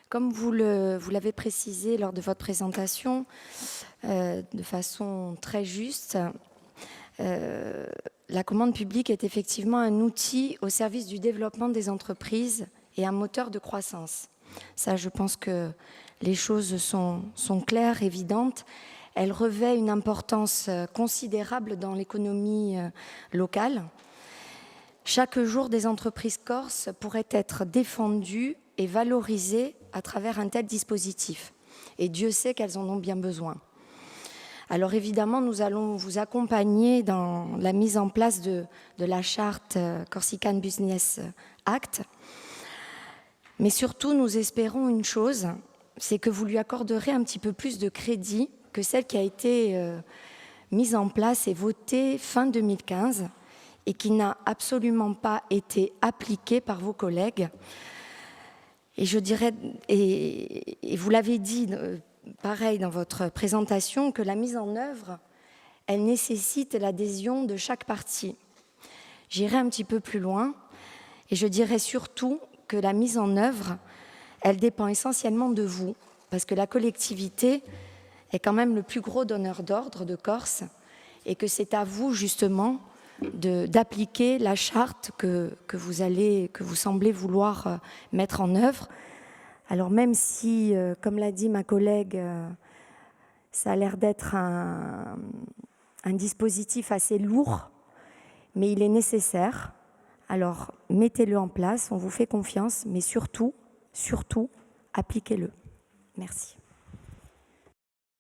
Comme vous l'avez précisé lors de votre présentation, de façon très juste, la commande publique est effectivement un outil au service du développement des entreprises et un moteur de croissance. Ça, je pense que les choses sont claires, évidentes. Elle revêt une importance considérable dans l'économie locale. Chaque jour, des entreprises corses pourraient être défendues et valorisées à travers un tel dispositif. Et Dieu sait qu'elles en ont bien besoin. Alors évidemment, nous allons vous accompagner dans la mise en place de la charte Corsican Business Act. Mais surtout, nous espérons une chose, c'est que vous lui accorderez un petit peu plus de crédit que celle qui a été mise en place et votée fin 2015 et qui n'a absolument pas été appliquée par vos collègues. Et je dirais, et vous l'avez dit pareil dans votre présentation, que la mise en œuvre, elle nécessite l'adhésion de chaque partie. J'irai un petit peu plus loin et je dirais surtout que la mise en œuvre, elle dépend essentiellement de vous, parce que la collectivité est quand même le plus gros donneur d'ordre de Corse et que c'est à vous justement d'appliquer la charte que vous semblez vouloir mettre en œuvre. Alors même si, comme l'a dit ma collègue, ça a l'air d'être un dispositif assez lourd, mais il est nécessaire. Alors mettez-le en place, on vous fait confiance, mais surtout, appliquez-le. Merci.